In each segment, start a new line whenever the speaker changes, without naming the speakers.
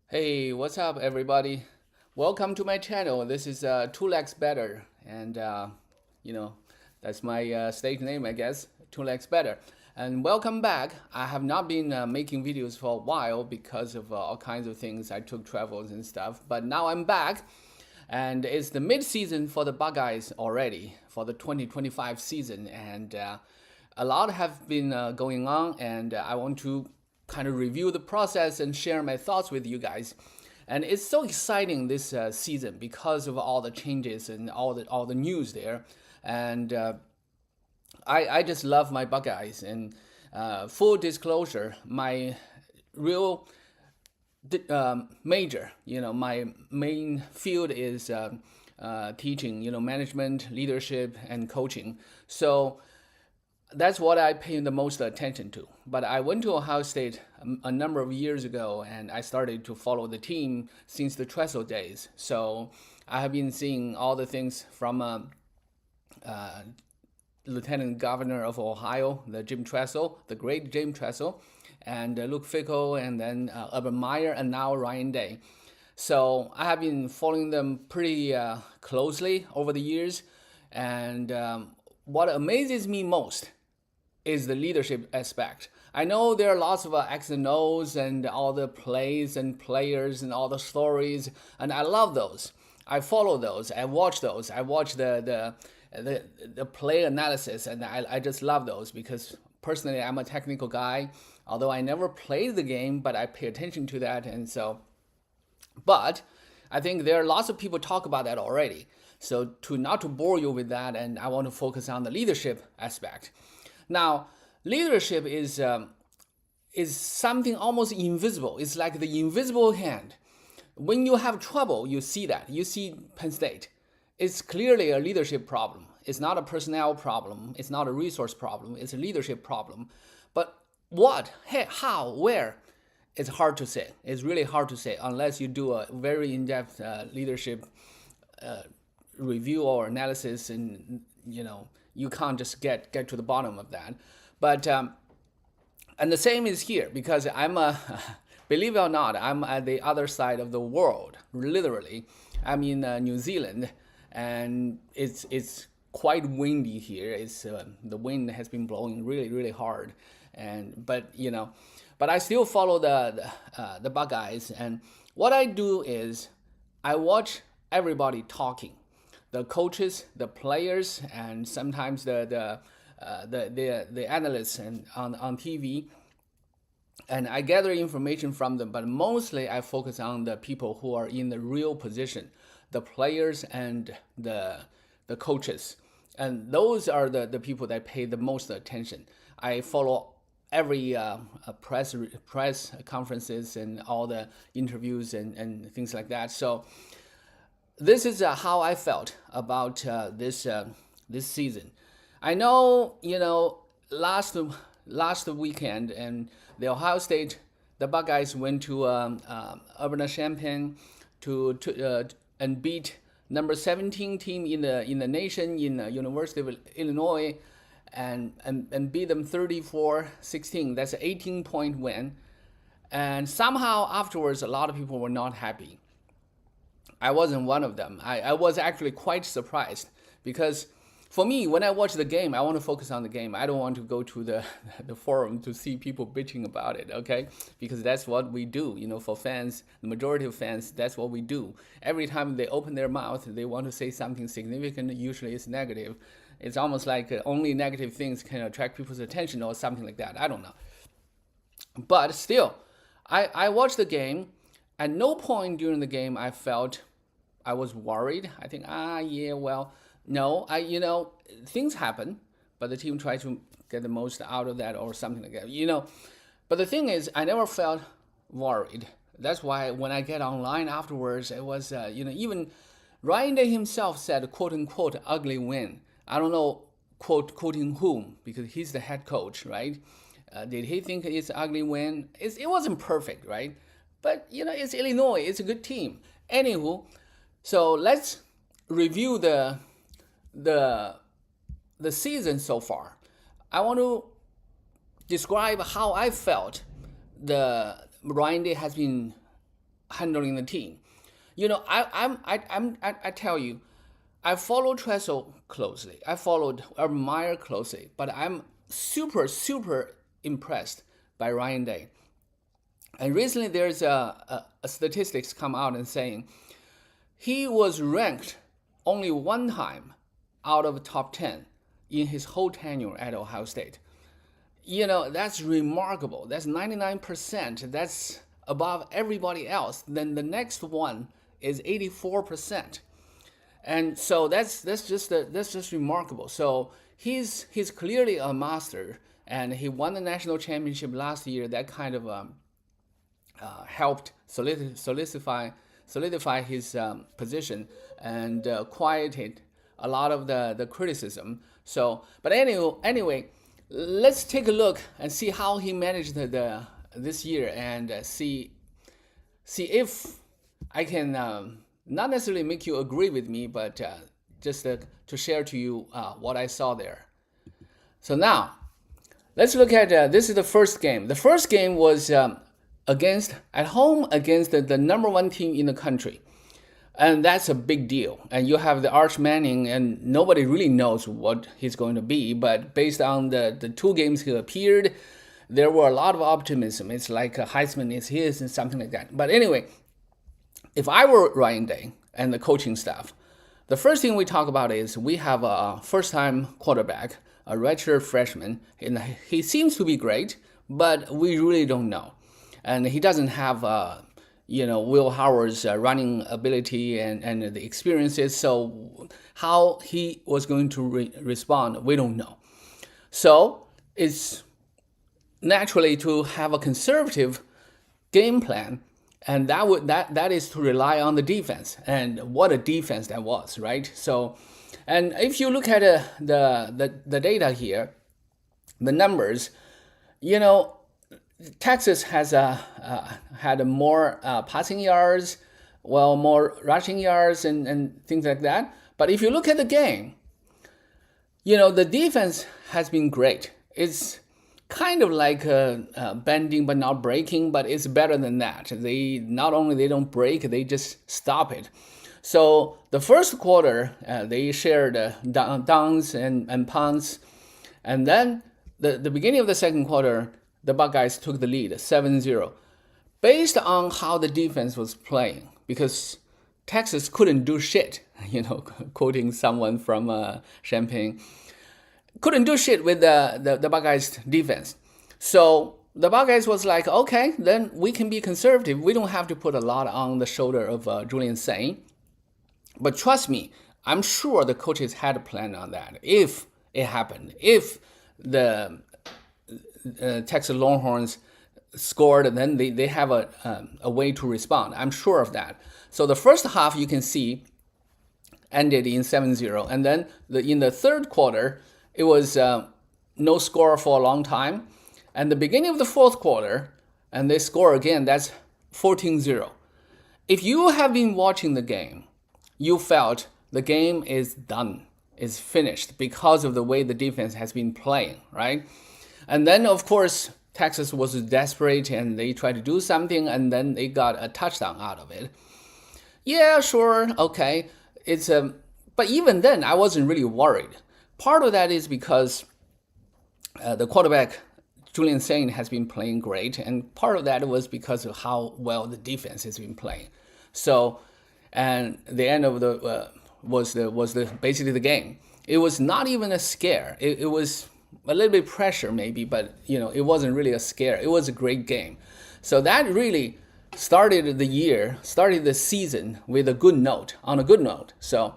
Hey, what's up, everybody? Welcome to my channel. This is Two Legs Better, and you know that's my stage name, I guess. Two Legs Better, and welcome back. I have not been making videos for a while because of all kinds of things. I took travels and stuff, but now I'm back, and it's the mid-season for the Buckeyes already for the 2025 season, and a lot have been going on, and I want to kind of review the process and share my thoughts with you guys. And it's so exciting this season because of all the changes and all the news there. And I just love my Buckeyes. And full disclosure, my real major, my main field is teaching, management, leadership, and coaching. So that's what I pay the most attention to. But I went to Ohio State a number of years ago, and I started to follow the team since the Tressel days. So I have been seeing all the things from Lieutenant Governor of Ohio, the Jim Tressel, the great Jim Tressel, and Luke Fickell, and then Urban Meyer, and now Ryan Day. So I have been following them pretty closely over the years, and what amazes me most is the leadership aspect. I know there are lots of X and O's and all the plays and players and all the stories, and I love those. I follow those. I watch those. I watch the play analysis, and I just love those because personally I'm a technical guy. Although I never played the game, but I pay attention to that, and so. But I think there are lots of people talk about that already. So not to bore you with that, and I want to focus on the leadership aspect. Now, leadership is something almost invisible. It's like the invisible hand. When you have trouble, you see that. You see Penn State. It's clearly a leadership problem. It's not a personnel problem. It's not a resource problem. It's a leadership problem. But what, how, where? It's hard to say. It's really hard to say unless you do a very in-depth leadership review or analysis, and you can't just get to the bottom of that. But and the same is here because I'm believe it or not, I'm at the other side of the world. Literally, I'm in New Zealand, and it's quite windy here. It's the wind has been blowing really hard, but I still follow the Buckeyes. And what I do is I watch everybody talking, the coaches, the players, and sometimes the analysts and on TV, and I gather information from them. But mostly I focus on the people who are in the real position, the players and the coaches, and those are the people that pay the most attention. I follow every press conferences and all the interviews and things like that. So this is how I felt about this season. I know, last weekend, and the Ohio State, the Buckeyes went to Urbana-Champaign and beat number 17 team in the nation, in the University of Illinois, and beat them 34-16. That's an 18-point win. And somehow afterwards, a lot of people were not happy. I wasn't one of them. I was actually quite surprised because for me, when I watch the game, I want to focus on the game. I don't want to go to the forum to see people bitching about it, okay? Because that's what we do, for fans, the majority of fans, that's what we do. Every time they open their mouth, they want to say something significant, usually it's negative. It's almost like only negative things can attract people's attention or something like that. I don't know. But still, I watched the game. At no point during the game I felt I was worried. I think, yeah, well, no, things happen, but the team tried to get the most out of that or something like that, But the thing is, I never felt worried. That's why when I get online afterwards, it was, even Ryan Day himself said, quote unquote, ugly win. I don't know, quoting whom, because he's the head coach, right? Did he think it's an ugly win? It wasn't perfect, right? But, it's Illinois. It's a good team. Anywho, so let's review the season so far. I want to describe how I felt the Ryan Day has been handling the team. I tell you, I follow Tressel closely. I followed Urban Meyer closely, but I'm super impressed by Ryan Day. And recently, there's a statistics come out and saying he was ranked only one time out of top 10 in his whole tenure at Ohio State. That's remarkable. That's 99%. That's above everybody else. Then the next one is 84%. And so that's just remarkable. So he's clearly a master, and he won the national championship last year. That kind of helped solidify his position and quieted a lot of the criticism. So, but anyway, let's take a look and see how he managed this year, and see if I can not necessarily make you agree with me, but just to share to you what I saw there. So now, let's look at this is the first game. The first game was at home against the number one team in the country. And that's a big deal. And you have the Arch Manning, and nobody really knows what he's going to be. But based on the two games he appeared, there were a lot of optimism. It's like Heisman is his and something like that. But anyway, if I were Ryan Day and the coaching staff, the first thing we talk about is we have a first-time quarterback, a redshirt freshman. And he seems to be great, but we really don't know. And he doesn't have Will Howard's running ability and the experiences. So how he was going to respond, we don't know. So it's naturally to have a conservative game plan, and that is to rely on the defense. And what a defense that was, right? So, and if you look at the data here, the numbers, Texas has had more passing yards, more rushing yards and things like that. But if you look at the game, the defense has been great. It's kind of like bending but not breaking, but it's better than that. They don't break, they just stop it. So the first quarter, they shared downs and punts, and then the beginning of the second quarter, the Buckeyes took the lead, 7-0, based on how the defense was playing, because Texas couldn't do shit, quoting someone from Champaign, couldn't do shit with the Buckeyes defense. So the Buckeyes was like, okay, then we can be conservative. We don't have to put a lot on the shoulder of Julian Sain. But trust me, I'm sure the coaches had a plan on that. If it happened, if the Texas Longhorns scored, then they have a way to respond. I'm sure of that. So the first half, you can see, ended in 7-0. And then in the third quarter, it was no score for a long time. And the beginning of the fourth quarter, and they score again, that's 14-0. If you have been watching the game, you felt the game is done, is finished, because of the way the defense has been playing, right? And then, of course, Texas was desperate, and they tried to do something, and then they got a touchdown out of it. Yeah, sure, okay. But even then, I wasn't really worried. Part of that is because the quarterback, Julian Sain, has been playing great, and part of that was because of how well the defense has been playing. So, and the end of was basically the game. It was not even a scare. It was a little bit pressure maybe, but it wasn't really a scare. It was a great game. So that really started the season with a good note, on a good note. So,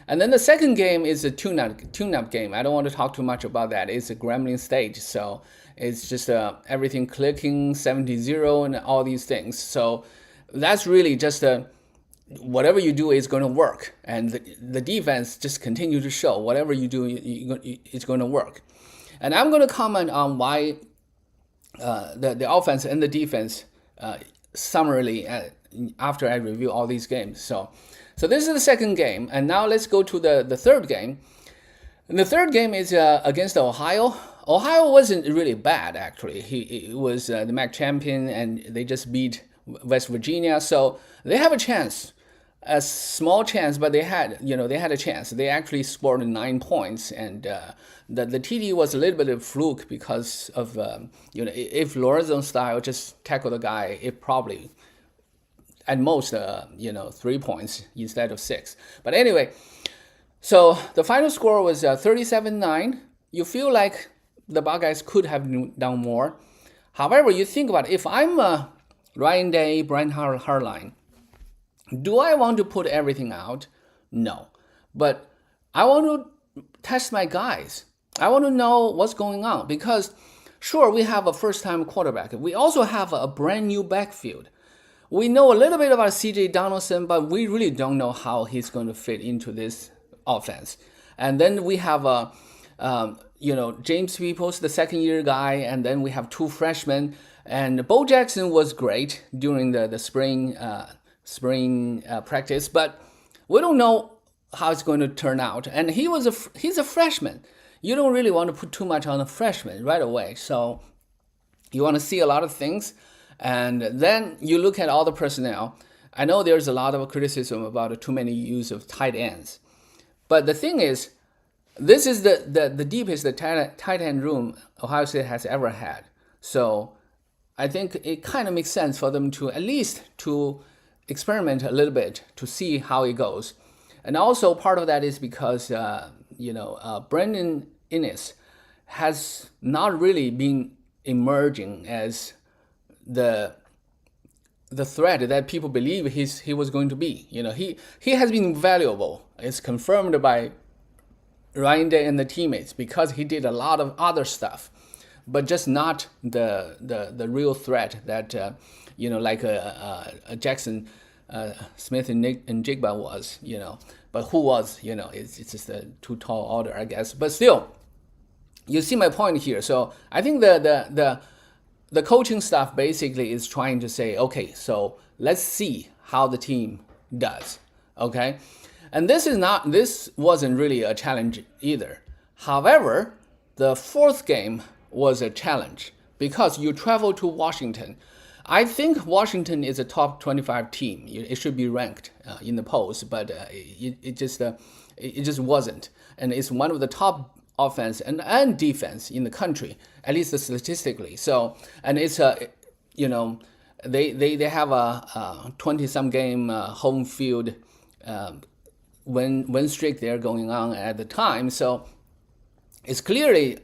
and then the second game is a tune-up game. I don't want to talk too much about that. It's a Gremlin stage, so it's just everything clicking, 70-0 and all these things. So that's really just whatever you do is going to work, and the defense just continue to show whatever you do, it's going to work. And I'm going to comment on why the offense and the defense summarily after I review all these games. So this is the second game, and now let's go to the third game. And the third game is against Ohio. Ohio wasn't really bad, actually. It was the MAC champion, and they just beat West Virginia. So they have a chance, a small chance, but they had a chance. They actually scored 9 points, and the TD was a little bit of fluke because of if Lorenzo style just tackle the guy, it probably at most 3 points instead of 6. But anyway, so the final score was 37-9. You feel like the Buckeyes could have done more. However, you think about it, if I'm Ryan Day, Brian Hartline, do I want to put everything out? No. But I want to test my guys. I want to know what's going on because, sure, we have a first-time quarterback. We also have a brand new backfield. We know a little bit about C.J. Donaldson, but we really don't know how he's going to fit into this offense. And then we have James Peoples, the second-year guy, and then we have 2 freshmen. And Bo Jackson was great during the spring practice, but we don't know how it's going to turn out. And he's a freshman. You don't really want to put too much on a freshman right away. So you want to see a lot of things. And then you look at all the personnel. I know there's a lot of criticism about too many use of tight ends. But the thing is, this is the deepest the tight end room Ohio State has ever had. So I think it kind of makes sense for them to at least to experiment a little bit to see how it goes. And also part of that is because, Brandon Inniss has not really been emerging as the threat that people believe he was going to be. He has been valuable. It's confirmed by Ryan Day and the teammates because he did a lot of other stuff, but just not the real threat that like a Jackson Smith and Jigba was. But who was? It's just a too tall order, I guess. But still, you see my point here. So I think the coaching staff basically is trying to say, okay, so let's see how the team does. Okay, and this wasn't really a challenge either. However, the 4th game was a challenge because you travel to Washington. I think Washington is a top 25 team. It should be ranked in the polls, but it just wasn't. And it's one of the top offense and defense in the country, at least statistically. So, and it's they have a 20-some game home field win streak there going on at the time. So it's clearly,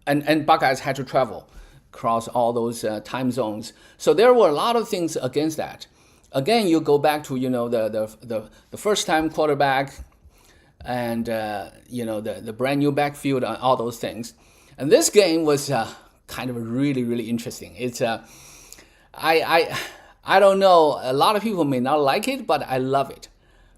and Buckeyes had to travel across all those time zones. So there were a lot of things against that. Again, you go back to the first-time quarterback and the brand new backfield and all those things. And this game was kind of really, really interesting. It's I don't know. A lot of people may not like it, but I love it.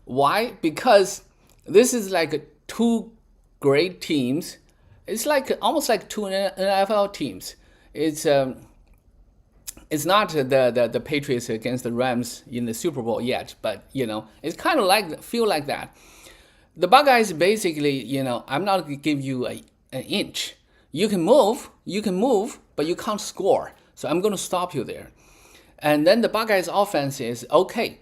Why? Because this is like 2 great teams. It's like almost like 2 NFL teams. It's not the Patriots against the Rams in the Super Bowl yet, but it's kind of feel like that. The Buckeyes basically, I'm not gonna give you an inch. You can move, but you can't score. So I'm going to stop you there. And then the Buckeyes offense is, okay,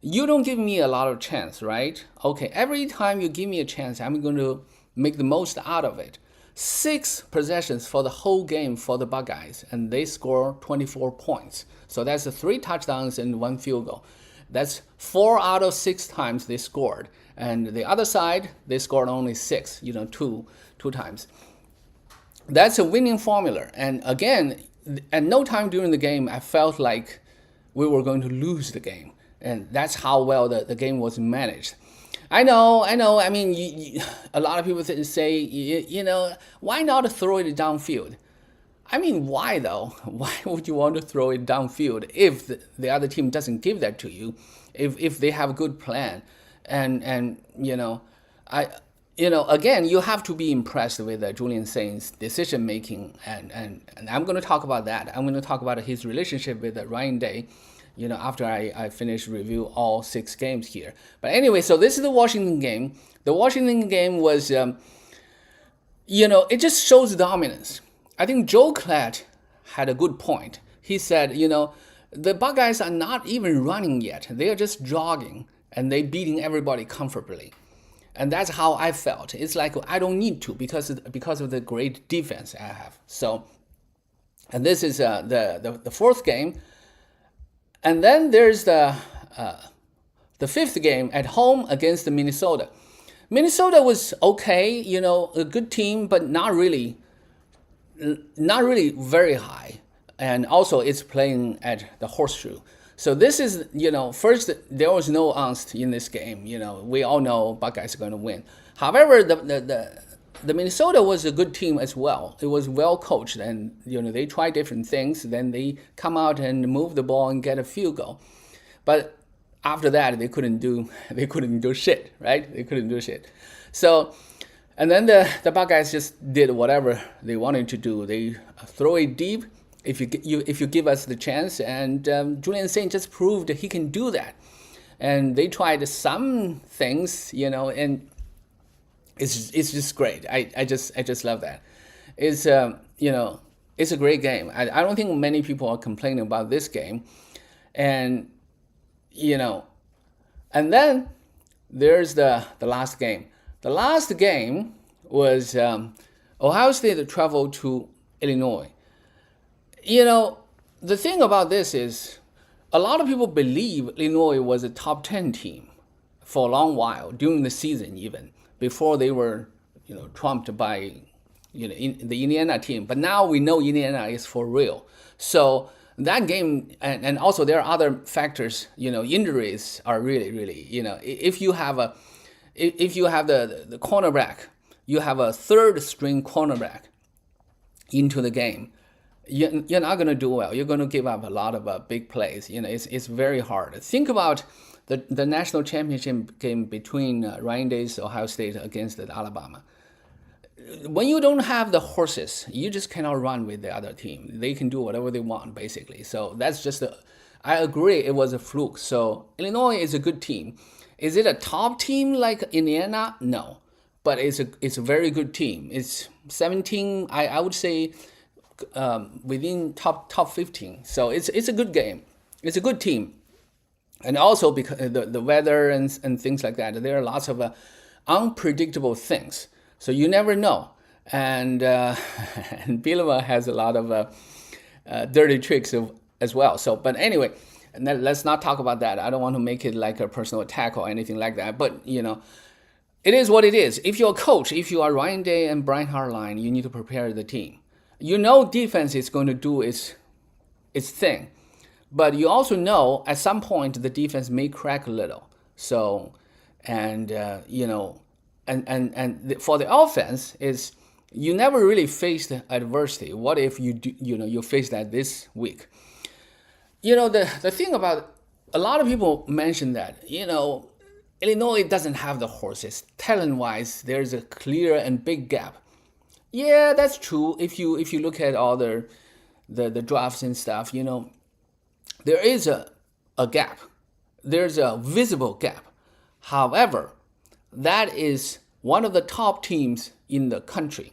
you don't give me a lot of chance, right? Okay, every time you give me a chance, I'm going to make the most out of it. 6 possessions for the whole game for the Buckeyes, and they score 24 points. So that's 3 touchdowns and 1 field goal. That's 4 out of 6 times they scored. And the other side, they scored only 6, two times. That's a winning formula. And again, at no time during the game, I felt like we were going to lose the game. And that's how well the game was managed. I know. I mean, a lot of people say, why not throw it downfield? I mean, why though? Why would you want to throw it downfield if the other team doesn't give that to you? If they have a good plan, and again, you have to be impressed with Julian Saint's decision making, and I'm going to talk about that. I'm going to talk about his relationship with Ryan Day, after I finish review all 6 games here. But anyway, so this is the Washington game. The Washington game was, it just shows dominance. I think Joe Klatt had a good point. He said, the Buckeyes are not even running yet. They are just jogging, and they beating everybody comfortably. And that's how I felt. It's like I don't need to because of the great defense I have. So, and this is the fourth game. And then there's the fifth game at home against Minnesota. Minnesota was okay, a good team, but not really very high. And also it's playing at the Horseshoe. So this is, first, there was no angst in this game. We all know Buckeyes are going to win. However, the Minnesota was a good team as well. It was well coached, and they try different things. Then they come out and move the ball and get a field goal. But after that, they couldn't do shit, right? They couldn't do shit. So, and then the Buckeyes just did whatever they wanted to do. They throw it deep. If you give us the chance, and Julian Saint just proved that he can do that, and they tried some things, and it's just great. I just love that. It's it's a great game. I don't think many people are complaining about this game, and and then there's the last game. The last game was Ohio State traveled to Illinois. The thing about this is a lot of people believe Illinois was a top 10 team for a long while, during the season even, before they were, trumped by, the Indiana team. But now we know Indiana is for real. So that game, and also there are other factors, injuries are really, if you have the cornerback, you have a third string cornerback into the game, you're not going to do well. You're going to give up a lot of big plays. It's very hard. Think about the national championship game between Ryan Day's Ohio State against Alabama. When you don't have the horses, you just cannot run with the other team. They can do whatever they want, basically. So that's just I agree it was a fluke. So Illinois is a good team. Is it a top team like Indiana? No. But it's a very good team. It's 17, I would say, within top 15. So it's a good game. It's a good team. And also because the weather and things like that, there are lots of unpredictable things. So you never know. And and Bielema has a lot of dirty tricks as well. So, but anyway, let's not talk about that. I don't want to make it like a personal attack or anything like that. But it is what it is. If you're a coach, if you are Ryan Day and Brian Hartline, you need to prepare the team. Defense is going to do its thing, but you also know at some point the defense may crack a little. So, and and for the offense is you never really faced adversity. What if you face that this week? The thing about a lot of people mention that Illinois doesn't have the horses. Talent-wise, there's a clear and big gap. Yeah, that's true. If you look at all the drafts and stuff, there is a gap. There's a visible gap. However, that is one of the top teams in the country.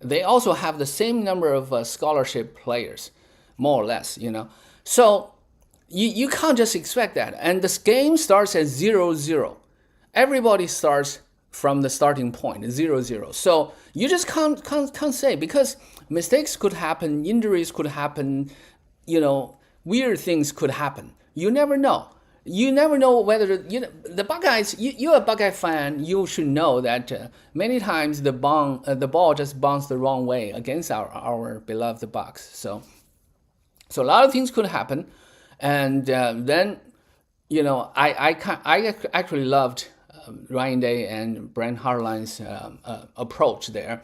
They also have the same number of scholarship players, more or less, So you can't just expect that. And this game starts at 0-0. Everybody starts from the starting point, 0-0. So you just can't say, because mistakes could happen, injuries could happen, weird things could happen. You never know. You never know whether the Buckeyes. You're a Buckeye fan. You should know that many times the ball just bounced the wrong way against our beloved Bucks. So a lot of things could happen, and then I actually loved Ryan Day and Brian Hartline's approach there.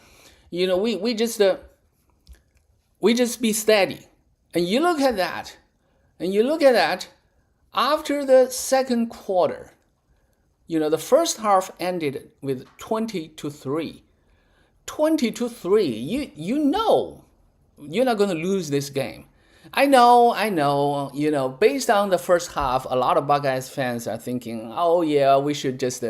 We just be steady, and you look at that, after the second quarter, the first half ended with 20-3. 20-3. You're not going to lose this game. I know. Based on the first half, a lot of Buckeyes fans are thinking, oh yeah, we should just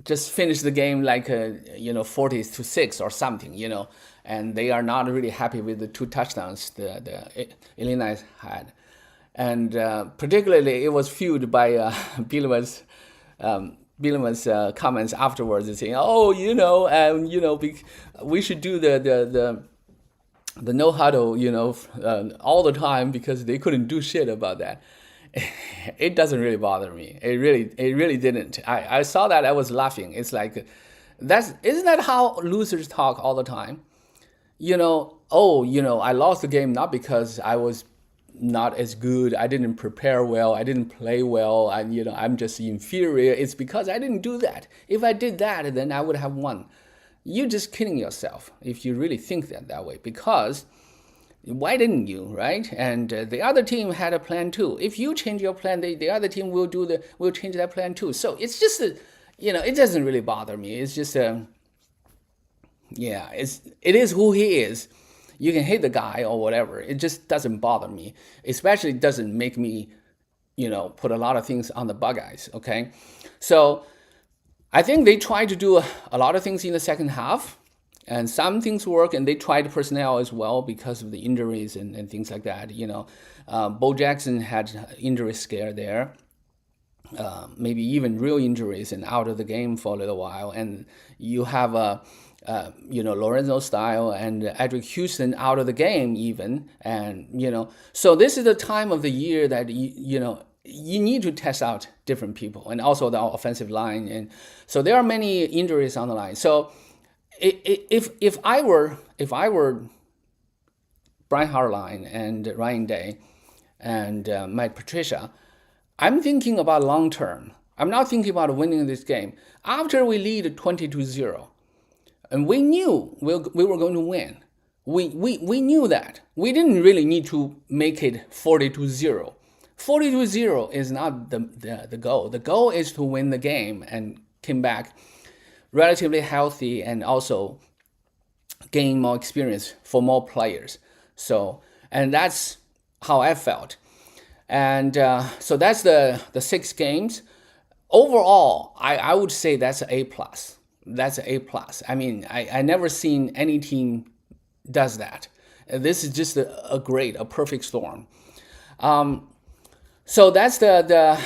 just finished the game like 40-6 or something, and they are not really happy with the 2 touchdowns the Illinois had, and particularly it was fueled by Bielema's comments afterwards, saying, "Oh, we should do the no huddle, all the time because they couldn't do shit about that." It doesn't really bother me. It really didn't. I saw that, I was laughing. It's like, isn't that how losers talk all the time? I lost the game not because I was not as good, I didn't prepare well, I didn't play well, and I'm just inferior. It's because I didn't do that. If I did that, then I would have won. You're just kidding yourself if you really think that way, because why didn't you, right? And the other team had a plan too. If you change your plan, the other team will change their plan too. So it's just it doesn't really bother me. It's just it is who he is. You can hate the guy or whatever. It just doesn't bother me. Especially doesn't make me, put a lot of things on the Buckeyes. Okay, so I think they tried to do a lot of things in the second half. And some things work, and they tried personnel as well because of the injuries and things like that. Bo Jackson had injury scare there, maybe even real injuries, and out of the game for a little while. And you have Lorenzo Style and Edric Houston out of the game even. And so this is the time of the year that you need to test out different people, and also the offensive line. And so there are many injuries on the line. So if I were Brian Hartline and Ryan Day and Matt Patricia, I'm thinking about long term. I'm not thinking about winning this game. After we lead 20-0, and we knew we were going to win. We knew that. We didn't really need to make it 40-0. 40-0 is not the goal. The goal is to win the game and came back relatively healthy and also gain more experience for more players. So, and that's how I felt. And so that's the 6 games. Overall, I would say that's an A+. That's an A+. I mean, I never seen any team does that. This is just a perfect storm. So that's the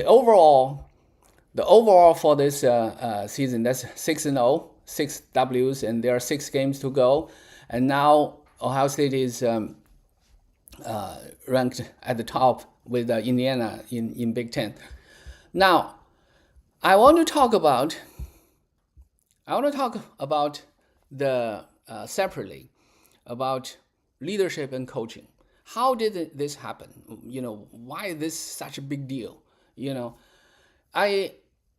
overall. The overall for this season, that's 6-0, 6 W's, and there are 6 games to go. And now Ohio State is ranked at the top with Indiana in Big Ten. Now, I want to talk about the separately about leadership and coaching. How did this happen? Why is this such a big deal?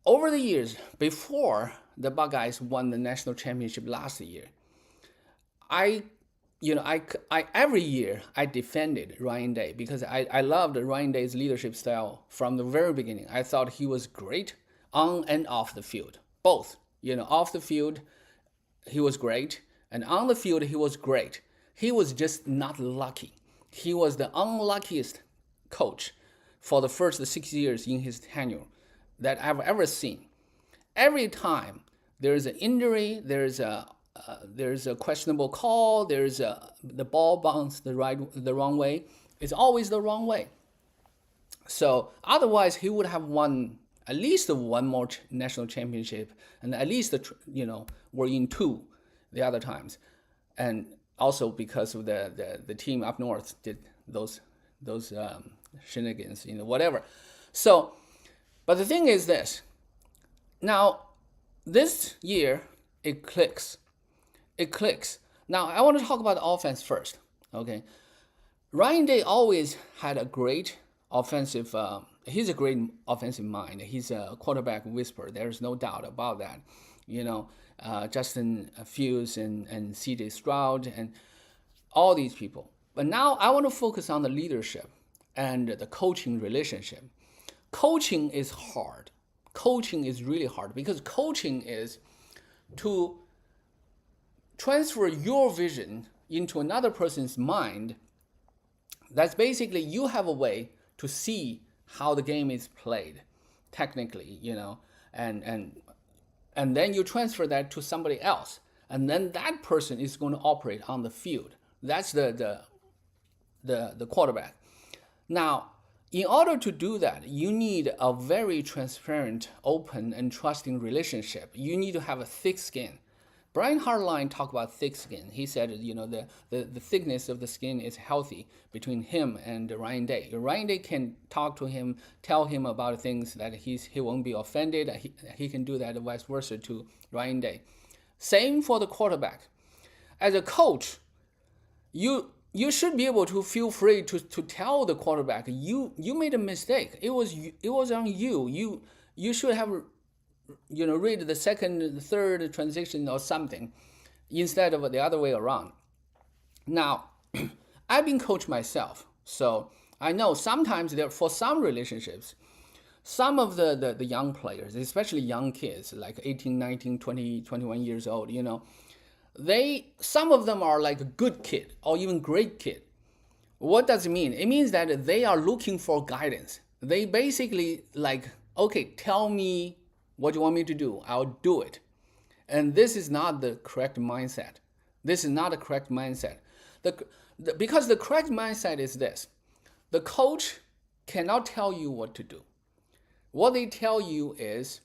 Over the years, before the Buckeyes won the national championship last year, I every year I defended Ryan Day because I loved Ryan Day's leadership style from the very beginning. I thought he was great on and off the field, both. Off the field, he was great, and on the field, he was great. He was just not lucky. He was the unluckiest coach for the first 6 years in his tenure that I've ever seen. Every time there's an injury, there's a questionable call, the ball bounced the wrong way. It's always the wrong way. So otherwise, he would have won at least one more national championship, and at least were in 2 the other times, and also because of the team up north did those shenanigans, whatever. So, but the thing is this. Now, this year it clicks. Now, I want to talk about the offense first. Okay, Ryan Day always had a great offensive. He's a great offensive mind. He's a quarterback whisperer. There's no doubt about that. Justin Fields and C.J. Stroud and all these people. But now I want to focus on the leadership and the coaching relationship. Coaching is hard. Coaching is really hard because coaching is to transfer your vision into another person's mind. That's basically you have a way to see how the game is played technically, and then you transfer that to somebody else, and then that person is going to operate on the field. That's the quarterback. Now, in order to do that, you need a very transparent, open, and trusting relationship. You need to have a thick skin. Brian Hartline talked about thick skin. He said, the thickness of the skin is healthy between him and Ryan Day. Ryan Day can talk to him, tell him about things that he won't be offended. He can do that vice versa to Ryan Day. Same for the quarterback. As a coach, you should be able to feel free to tell the quarterback, you made a mistake. It was on you. You should have read the second, third transition or something instead of the other way around. Now, I've been coached myself, so I know sometimes for some relationships, some of the young players, especially young kids, like 18, 19, 20, 21 years old, some of them are like a good kid or even great kid. What does it mean? It means that they are looking for guidance. They basically like, okay, tell me what you want me to do, I'll do it. And this is not the correct mindset. This is not the correct mindset. Because the correct mindset is this. The coach cannot tell you what to do. What they tell you is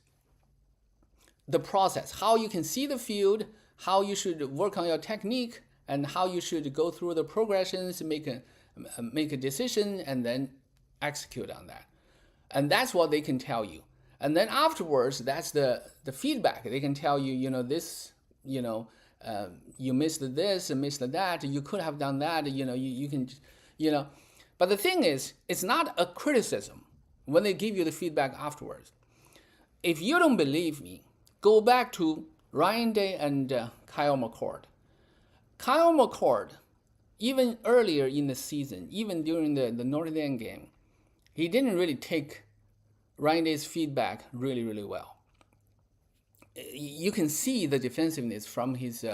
the process, how you can see the field, how you should work on your technique, and how you should go through the progressions, make a decision, and then execute on that. And that's what they can tell you. And then afterwards, that's the feedback. They can tell you, you missed this and missed that. You could have done that. You can. But the thing is, it's not a criticism when they give you the feedback afterwards. If you don't believe me, go back to Ryan Day and Kyle McCord. Kyle McCord, even earlier in the season, even during the Notre Dame game, he didn't really take Ryan Day's feedback really, really well. You can see the defensiveness from his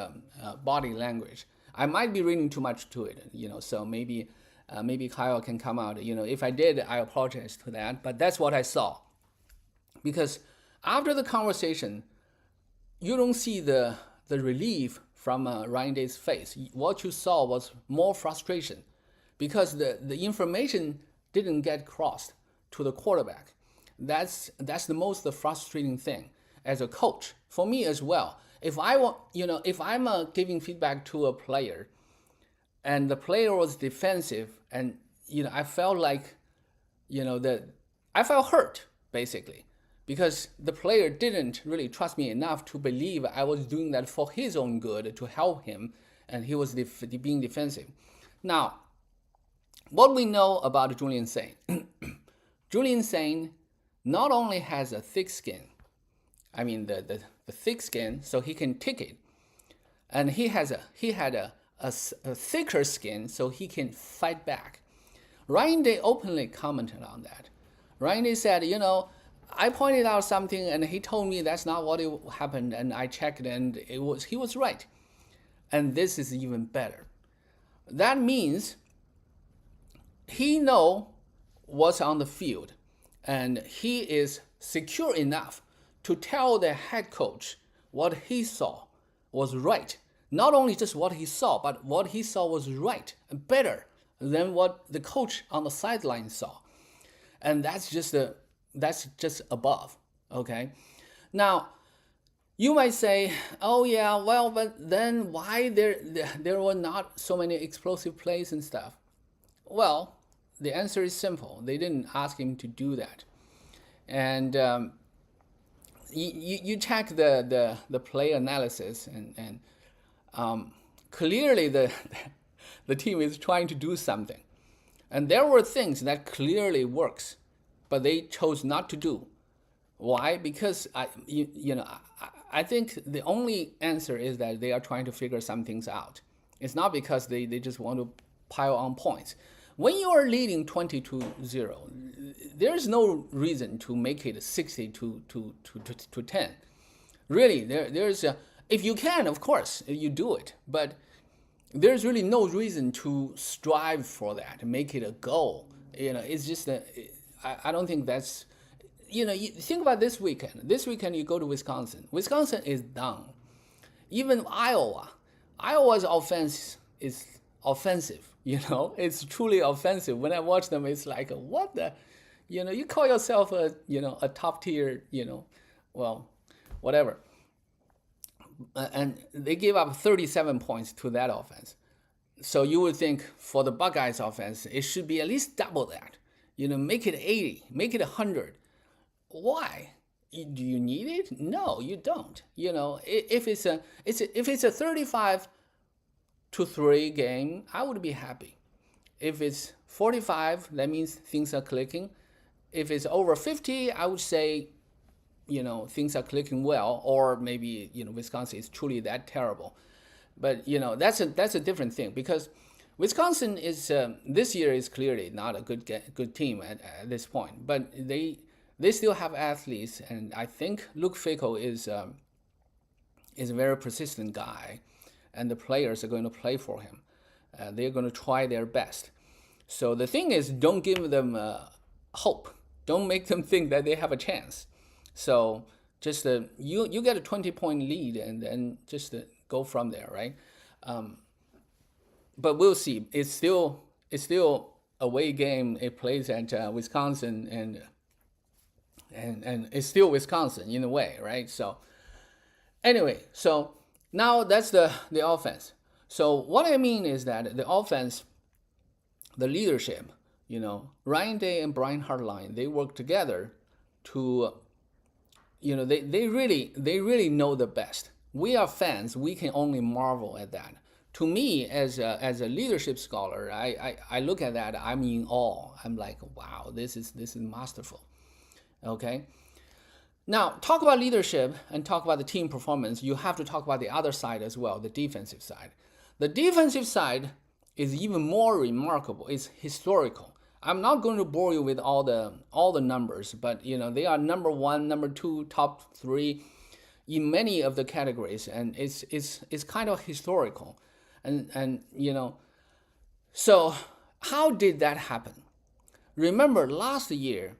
body language. I might be reading too much to it, so maybe Kyle can come out. If I did, I apologize to that, but that's what I saw. Because after the conversation, you don't see the relief from Ryan Day's face. What you saw was more frustration because the information didn't get crossed to the quarterback. That's the most frustrating thing as a coach for me as well. If I'm giving feedback to a player, and the player was defensive, and I felt like, I felt hurt basically, because the player didn't really trust me enough to believe I was doing that for his own good to help him, and he was being defensive. Now, what we know about Julian Sain, Julian Sain not only has a thick skin, the thick skin, so he can take it, and he had a thicker skin, so he can fight back. Ryan Day openly commented on that. Ryan Day said, I pointed out something, and he told me that's not what happened, and I checked, and he was right. And this is even better. That means he knows what's on the field, and he is secure enough to tell the head coach what he saw was right. Not only just what he saw, but what he saw was right and better than what the coach on the sideline saw. And that's just above, okay? Now, you might say, oh yeah, well, but then why there were not so many explosive plays and stuff? Well, the answer is simple. They didn't ask him to do that. And you check the play analysis, and clearly the team is trying to do something. And there were things that clearly works, but they chose not to do. Why? Because I think the only answer is that they are trying to figure some things out. It's not because they just want to pile on points. When you are leading 20-0, there's no reason to make it 60 to 10. Really, there's if you can, of course, you do it, but there's really no reason to strive for that, make it a goal. It's just I don't think that's. you think about this weekend. This weekend you go to Wisconsin. Wisconsin is done. Even Iowa's offense is offensive. It's truly offensive. When I watch them, it's like, what the, you call yourself a top tier, well, whatever. And they gave up 37 points to that offense. So you would think for the Buckeyes offense, it should be at least double that. Make it 80, make it 100. Why? Do you need it? No, you don't. If it's a 35-3 game, I would be happy. If it's 45, that means things are clicking. If it's over 50, I would say, things are clicking well, or maybe, Wisconsin is truly that terrible. But, that's a different thing, because Wisconsin is this year is clearly not a good team at this point. But they still have athletes, and I think Luke Fickell is a very persistent guy, and the players are going to play for him. They're going to try their best. So the thing is, don't give them hope. Don't make them think that they have a chance. So just you get a 20-point lead, and then just go from there, right? But we'll see. It's still away game. It plays at Wisconsin, and it's still Wisconsin in a way, right? So anyway, so now that's the offense. So what I mean is that the offense, the leadership, Ryan Day and Brian Hartline, they work together to, they really know the best. We are fans. We can only marvel at that. To me, as a leadership scholar, I look at that. I'm in awe. I'm like, wow, this is masterful. Okay. Now, talk about leadership and talk about the team performance. You have to talk about the other side as well, the defensive side. The defensive side is even more remarkable. It's historical. I'm not going to bore you with all the numbers, but they are number 1, number 2, top 3 in many of the categories, and it's kind of historical. And so how did that happen? Remember last year,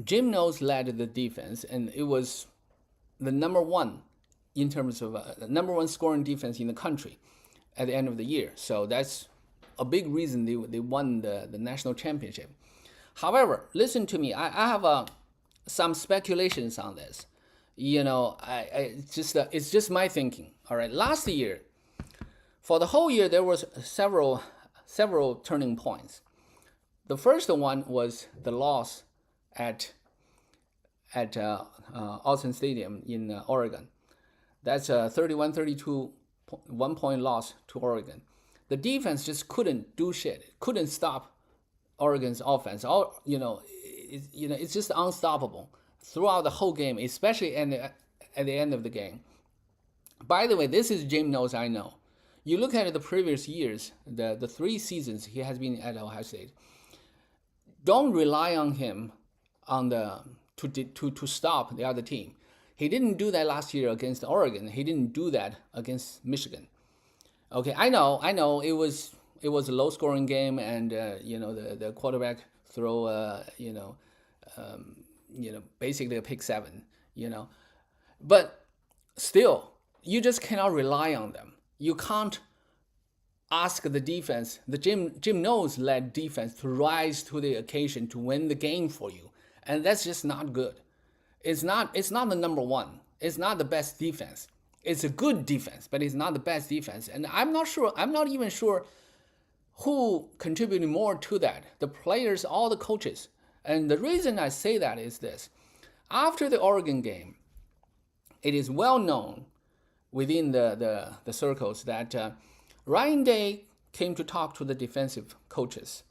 Jim Knowles led the defense, and it was the number 1 in terms of number 1 scoring defense in the country at the end of the year. So that's a big reason they won the national championship. However, listen to me. I have some speculations on this. It's just my thinking. All right. Last year, for the whole year, there was several turning points. The first one was the loss at Austin Stadium in Oregon. That's a 31-32 1-point loss to Oregon. The defense just couldn't do shit. Couldn't stop Oregon's offense. It's just unstoppable throughout the whole game, especially at the end of the game. By the way, this is Jim Knowles, I know. You look at the previous years, the 3 seasons he has been at Ohio State. Don't rely on him to stop the other team. He didn't do that last year against Oregon. He didn't do that against Michigan. Okay, I know it was a low scoring game, and the quarterback throw basically a pick 7, but still you just cannot rely on them. You can't ask the defense, the Jim Knowles led defense, to rise to the occasion to win the game for you, and that's just not good. It's not the number 1. It's not the best defense. It's a good defense, but it's not the best defense. And I'm not even sure who contributed more to that. The players, all the coaches. And the reason I say that is this. After the Oregon game, it is well known within the circles that Ryan Day came to talk to the defensive coaches,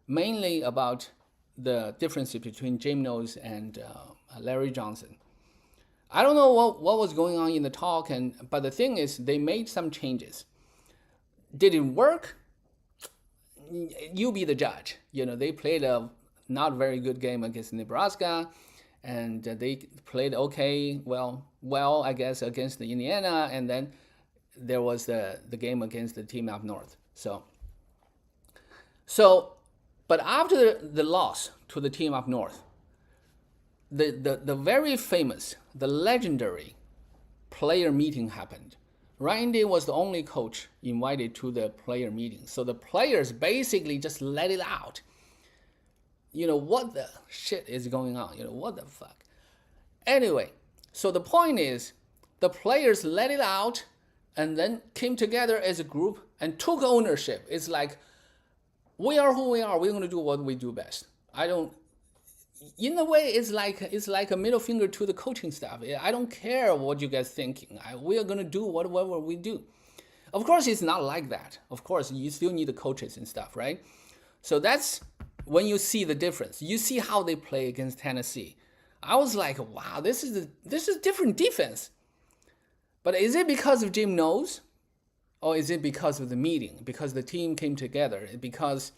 mainly about the differences between Jim Knowles and Larry Johnson. I don't know what was going on in the talk, but the thing is, they made some changes. Did it work? You be the judge. They played a not very good game against Nebraska, and they played okay, well, I guess, against the Indiana, and then there was the game against the team up north. So, but after the loss to the team up north, the very famous, the legendary player meeting happened. Ryan Day was the only coach invited to the player meeting. So the players basically just let it out. What the shit is going on? What the fuck? Anyway, so the point is, the players let it out and then came together as a group and took ownership. It's like, we are who we are. We're going to do what we do best. In a way, it's like a middle finger to the coaching staff. I don't care what you guys thinking. We are going to do whatever we do. Of course, it's not like that. Of course, you still need the coaches and stuff, right? So that's when you see the difference. You see how they play against Tennessee. I was like, wow, this is different defense. But is it because of Jim Knowles? Or is it because of the meeting? Because the team came together? Because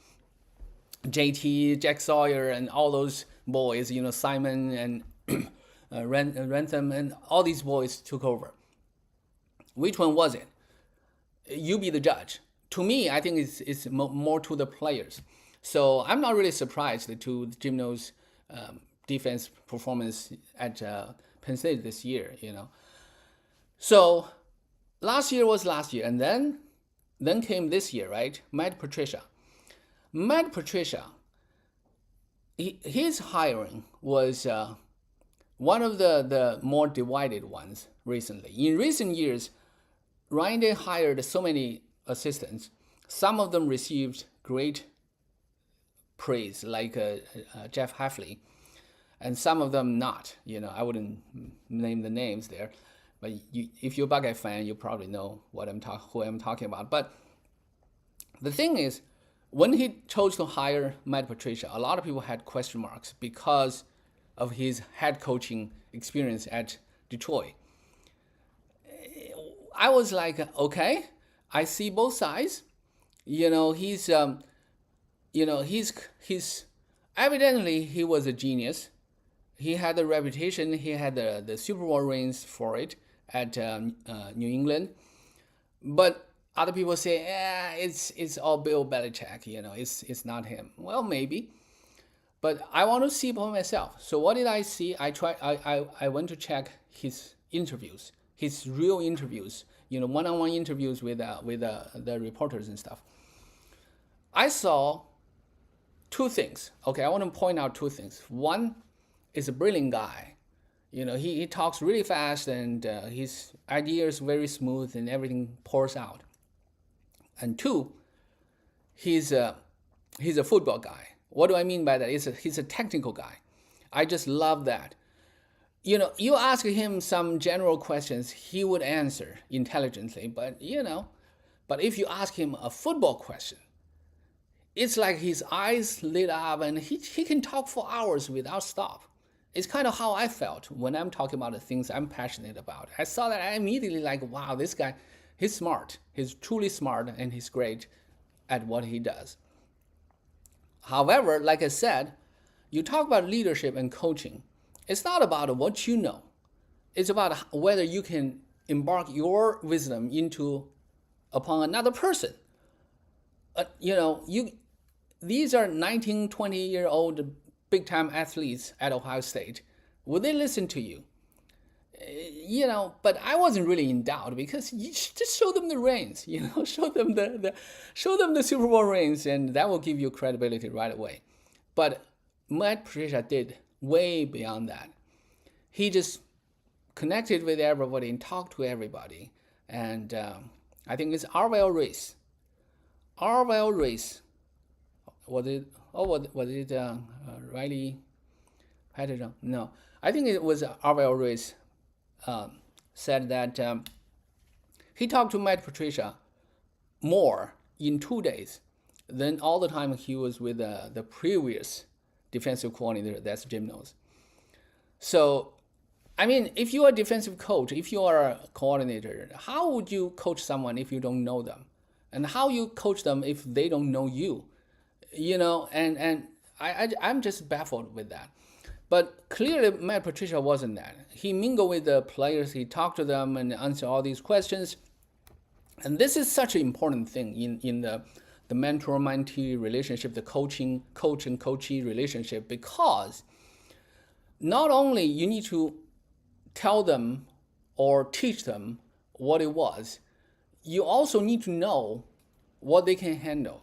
JT, Jack Sawyer, and all those boys, Simon and Rentham, and all these boys took over. Which one was it? You be the judge. To me, I think it's more to the players. So I'm not really surprised to Jim Knowles' defense performance at Penn State this year. So last year was last year, and then came this year, right? Matt Patricia. Matt Patricia, his hiring was one of the more divided ones recently. In recent years, Ryan Day hired so many assistants. Some of them received great praise, like Jeff Hafley, and some of them not. I wouldn't name the names there, but if you're a Buckeye fan, you probably know who I'm talking about. But the thing is, when he chose to hire Matt Patricia, a lot of people had question marks because of his head coaching experience at Detroit. I was like, okay, I see both sides. He's evidently he was a genius. He had a reputation. He had the Super Bowl rings for it at New England. But other people say, it's all Bill Belichick. It's not him. Well, maybe. But I want to see for myself. So what did I see? I went to check his interviews, his real interviews, one-on-one interviews with the reporters and stuff. I saw two things. Okay, I want to point out two things. One is a brilliant guy. He talks really fast, and his ideas very smooth, and everything pours out. And two, he's a football guy. What do I mean by that? He's a technical guy. I just love that. You ask him some general questions, he would answer intelligently. But if you ask him a football question, it's like his eyes lit up, and he can talk for hours without stop. It's kind of how I felt when I'm talking about the things I'm passionate about. I saw that I immediately like, wow, this guy, he's smart. He's truly smart, and he's great at what he does. However, like I said, you talk about leadership and coaching. It's not about what you know. It's about whether you can embark your wisdom upon another person. These are 19, 20-year-old big-time athletes at Ohio State. Would they listen to you? But I wasn't really in doubt, because you just show them the rings, show them the Super Bowl rings, and that will give you credibility right away. But Matt Patricia did way beyond that. He just connected with everybody and talked to everybody, and I think it's Arvell Reese. Was it Riley Patterson? No, I think it was Arvell Reese. Said that he talked to Matt Patricia more in 2 days than all the time he was with the previous defensive coordinator, that's Jim Knowles. So, if you are a defensive coach, if you are a coordinator, how would you coach someone if you don't know them? And how you coach them if they don't know you? I'm just baffled with that. But clearly, Matt Patricia wasn't that. He mingled with the players, he talked to them and answered all these questions. And this is such an important thing in the mentor-mentee relationship, the coach and coachee relationship, because not only you need to tell them or teach them what it was, you also need to know what they can handle.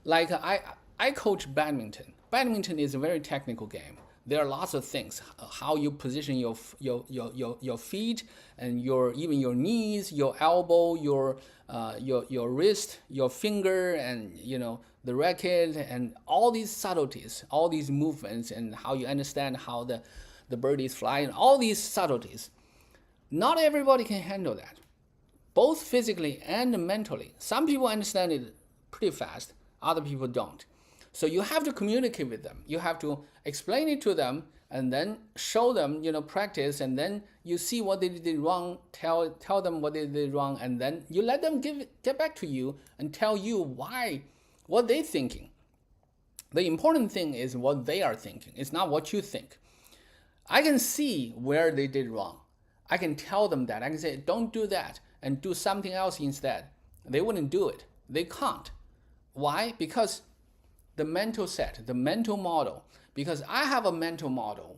Like I coach badminton. Badminton is a very technical game. There are lots of things, how you position your feet and even your knees, your elbow, your wrist, your finger, and the racket, and all these subtleties, all these movements, and how you understand how the birdies fly, and all these subtleties. Not everybody can handle that, both physically and mentally. Some people understand it pretty fast, other people don't. So you have to communicate with them. You have to explain it to them and then show them, practice, and then you see what they did wrong, tell them what they did wrong, and then you let them get back to you and tell you what they're thinking. The important thing is what they are thinking. It's not what you think. I can see where they did wrong. I can tell them that. I can say, don't do that and do something else instead. They wouldn't do it. They can't. Why? Because the mental set, the mental model. Because I have a mental model,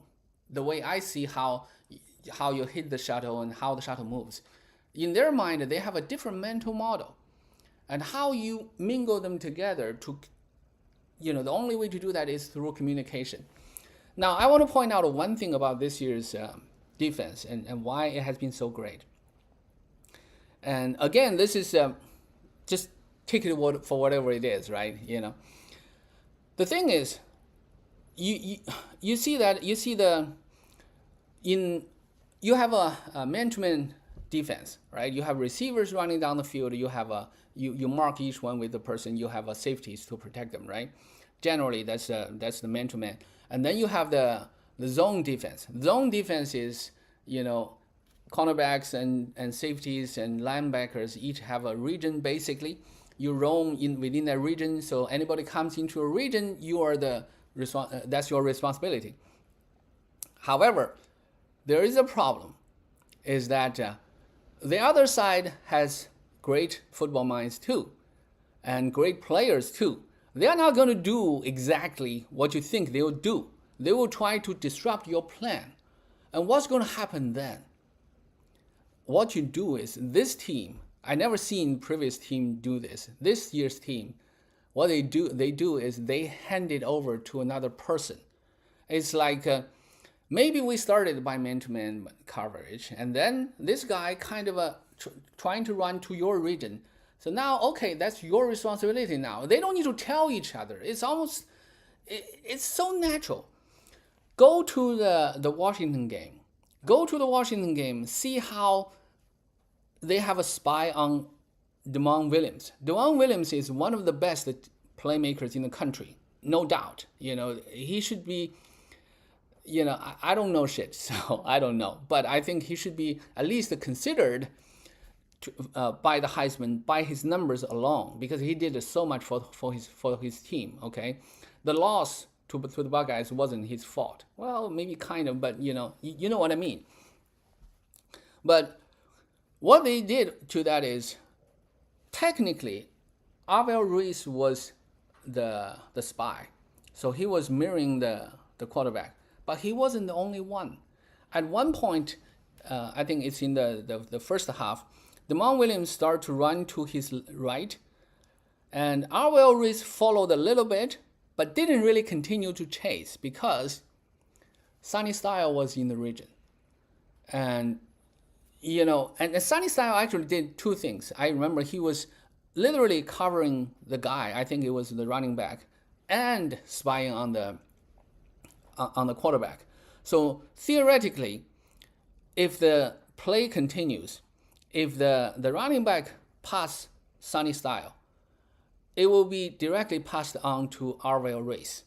the way I see how you hit the shuttle and how the shuttle moves. In their mind, they have a different mental model. And how you mingle them together the only way to do that is through communication. Now, I want to point out one thing about this year's defense and why it has been so great. And again, this is just take it for whatever it is, right? The thing is, you see you have a man-to-man defense, right? You have receivers running down the field. You have you mark each one with the person. You have safeties to protect them, right? Generally, that's the man-to-man. And then you have the zone defense. Zone defense is cornerbacks and safeties and linebackers each have a region basically. You roam within that region, so anybody comes into a region, you are that's your responsibility. However, there is a problem, is that the other side has great football minds too, and great players too. They are not going to do exactly what you think they will do. They will try to disrupt your plan. And what's going to happen then? What you do is this team, I never seen previous team do this. This year's team, what they do is they hand it over to another person. It's like maybe we started by man-to-man coverage, and then this guy kind of trying to run to your region. So now, okay, that's your responsibility now. They don't need to tell each other. It's so natural. Go to the Washington game. Go to the Washington game. See how they have a spy on DeMond Williams. DeMond Williams is one of the best playmakers in the country, no doubt. He should be, I don't know shit, so I don't know. But I think he should be at least considered by the Heisman, by his numbers alone, because he did so much for his team, okay? The loss to the Buckeyes wasn't his fault. Well, maybe kind of, but you know what I mean. But what they did to that is, technically, Arvell Reese was the spy. So he was mirroring the quarterback. But he wasn't the only one. At one point, I think it's in the first half, DeMond Williams started to run to his right. And Arvell Reese followed a little bit, but didn't really continue to chase because Sonny Style was in the region. And Sonny Style actually did two things. I remember he was literally covering the guy, I think it was the running back, and spying on the quarterback. So theoretically, if the play continues, if the running back pass Sonny Style, it will be directly passed on to Arvell Reese.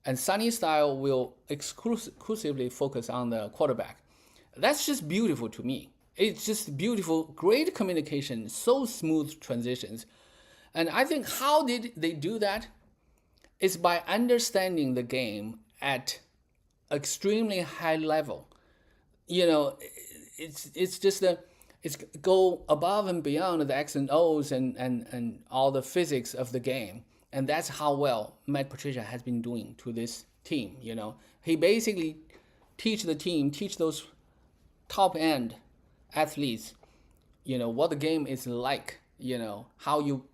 And Sonny Style will exclusively focus on the quarterback. That's just beautiful to me. It's just beautiful, great communication, so smooth transitions. And I think how did they do that? Is by understanding the game at extremely high level. It's just it's go above and beyond the X and O's and all the physics of the game. And that's how well Matt Patricia has been doing to this team. He basically teach the team, teach those top end athletes, what the game is like, how you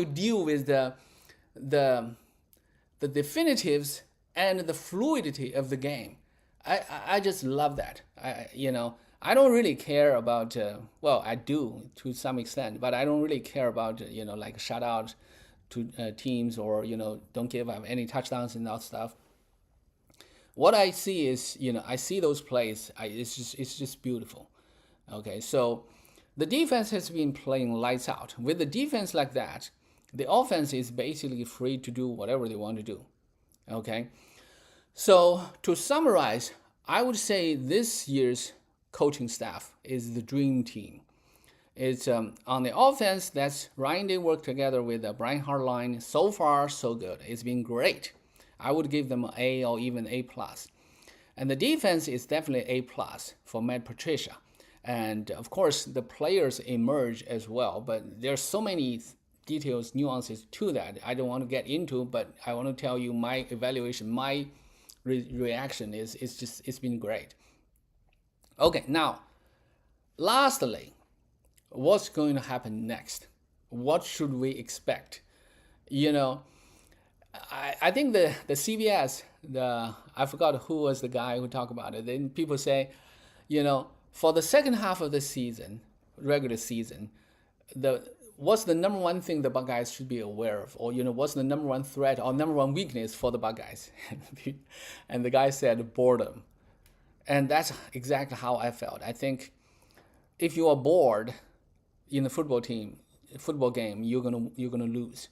deal with the definitives and the fluidity of the game. I just love that. I don't really care about, well, I do to some extent, but I don't really care about, like shout out to teams or, don't give up any touchdowns and that stuff. What I see is, I see those plays. It's just beautiful. Okay, so the defense has been playing lights out. With the defense like that, the offense is basically free to do whatever they want to do. Okay, so to summarize, I would say this year's coaching staff is the dream team. It's on the offense, that's Ryan Day worked together with Brian Hartline. So far, so good. It's been great. I would give them an A or even A+. And the defense is definitely A+ for Matt Patricia. And of course, the players emerge as well. But there's so many details, nuances to that I don't want to get into, but I want to tell you my evaluation, my reaction is it's been great. Okay, now, lastly, what's going to happen next? What should we expect? I think the CBS, I forgot who was the guy who talked about it. Then people say, for the second half of the season, regular season, what's the number one thing the Buckeyes should be aware of? Or, what's the number one threat or number one weakness for the Buckeyes? And the guy said boredom. And that's exactly how I felt. I think if you are bored in the football game, you're gonna lose.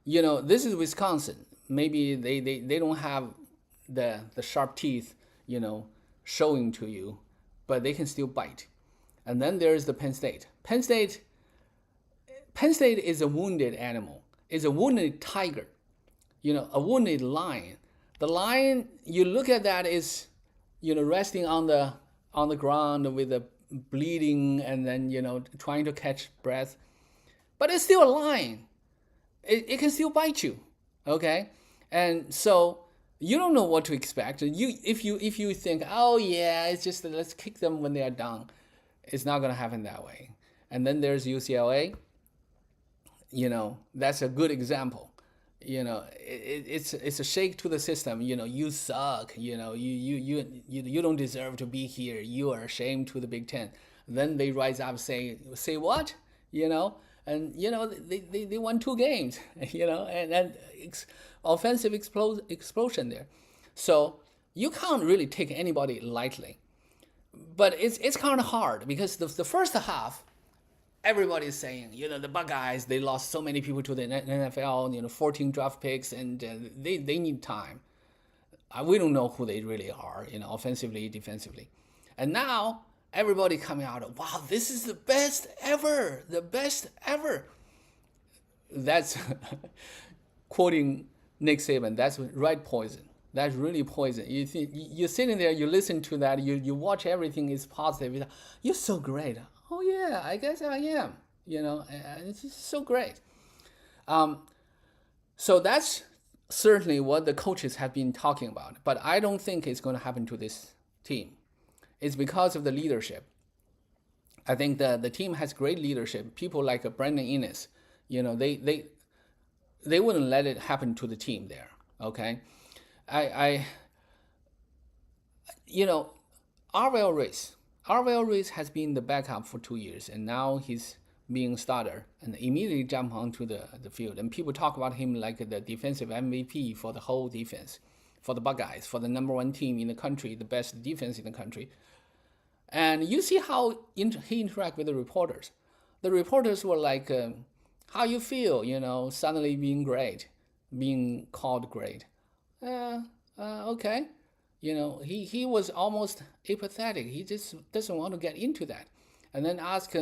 This is Wisconsin. Maybe they don't have the sharp teeth, showing to you, but they can still bite. And then there's the Penn State. Penn State is a wounded animal. It's a wounded tiger, a wounded lion. The lion, you look at that is, resting on the ground with the bleeding and then, trying to catch breath. But it's still a lion. It can still bite you, okay? And so you don't know what to expect. If you think, oh yeah, it's just let's kick them when they are down, it's not gonna happen that way. And then there's UCLA. That's a good example. It's a shake to the system. You suck. You don't deserve to be here. You are ashamed to the Big Ten. Then they rise up, say what? And they won 2 games. And offensive explosion there. So you can't really take anybody lightly. But it's kind of hard because the first half, everybody's saying, the Buckeyes, they lost so many people to the NFL, 14 draft picks, and they need time. We don't know who they really are, offensively, defensively. And now everybody coming out, wow, this is the best ever. That's quoting Nick Saban. That's right poison. That's really poison. You're sitting there, you listen to that, you watch everything is positive. You're so great. Oh yeah, I guess I am. It's just so great. So that's certainly what the coaches have been talking about. But I don't think it's going to happen to this team. It's because of the leadership. I think the team has great leadership. People like Brandon Innes, they wouldn't let it happen to the team there. Okay, Arvell Reese has been the backup for 2 years, and now he's being starter and immediately jump onto the field. And people talk about him like the defensive MVP for the whole defense, for the Buckeyes, for the number 1 team in the country, the best defense in the country. And you see how he interacts with the reporters. The reporters were like, how you feel, suddenly being great, being called great. Okay. He was almost apathetic. He just doesn't want to get into that. And then ask,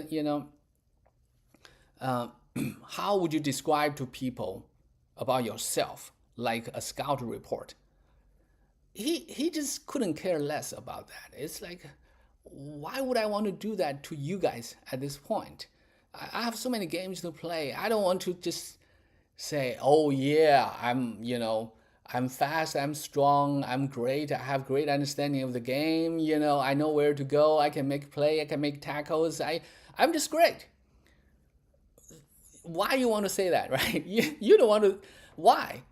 how would you describe to people about yourself, like a scout report? He just couldn't care less about that. It's like, why would I want to do that to you guys at this point? I have so many games to play. I don't want to just say, oh yeah, I'm fast, I'm strong, I'm great, I have great understanding of the game, I know where to go, I can make play, I can make tackles, I'm just great. Why you want to say that, right? You don't want to. Why?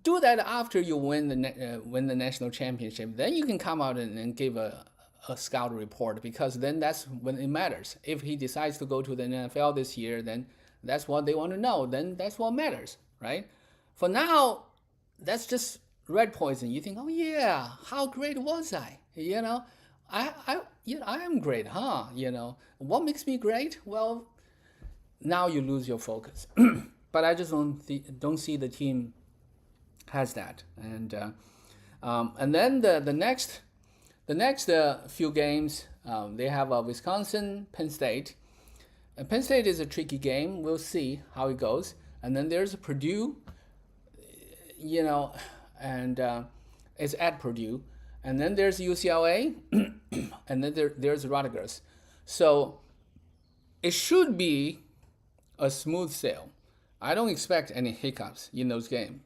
Do that after you win the national championship. Then you can come out and give a scout report, because then that's when it matters. If he decides to go to the NFL this year, then that's what they want to know. Then that's what matters, right? For now, that's just red poison. You think, oh yeah, how great was I? I am great, huh? What makes me great? Well, now you lose your focus. But I just don't see the team has that. And then the next few games, they have Wisconsin, Penn State. And Penn State is a tricky game. We'll see how it goes. And then there's Purdue, and it's at Purdue. And then there's UCLA, and then there's Rutgers. So it should be a smooth sail. I don't expect any hiccups in those games.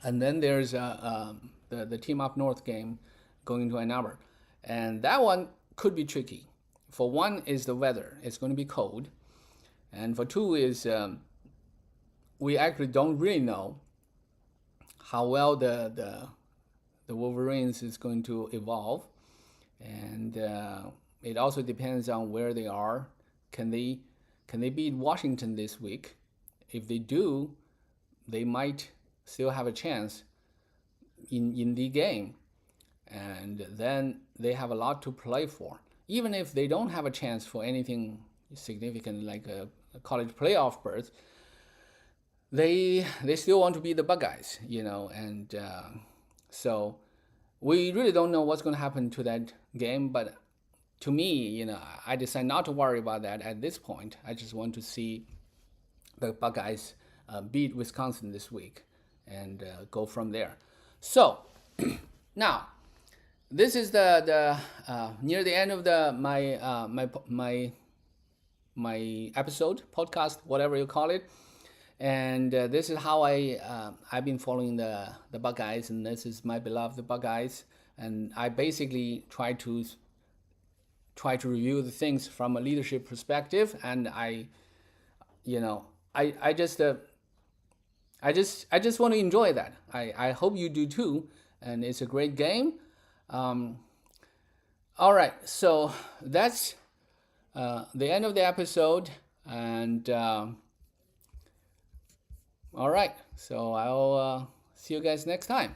And then there's the team up north game going to Ann Arbor. And that one could be tricky. For one is the weather. It's going to be cold. And for two is we actually don't really know how well the Wolverines is going to evolve. And it also depends on where they are. Can they beat Washington this week? If they do, they might still have a chance in the game. And then they have a lot to play for. Even if they don't have a chance for anything significant like a college playoff berth, they still want to be the Buckeyes, and so we really don't know what's going to happen to that game. But to me, I decide not to worry about that at this point. I just want to see the Buckeyes beat Wisconsin this week and go from there. So now, this is the near the end of my episode, podcast, whatever you call it. And this is how I've been following the Buckeyes, and this is my beloved Buckeyes. And I basically try to review the things from a leadership perspective, and I just want to enjoy that. I hope you do too, and it's a great game. All right, so that's the end of the episode, and all right, so I'll see you guys next time.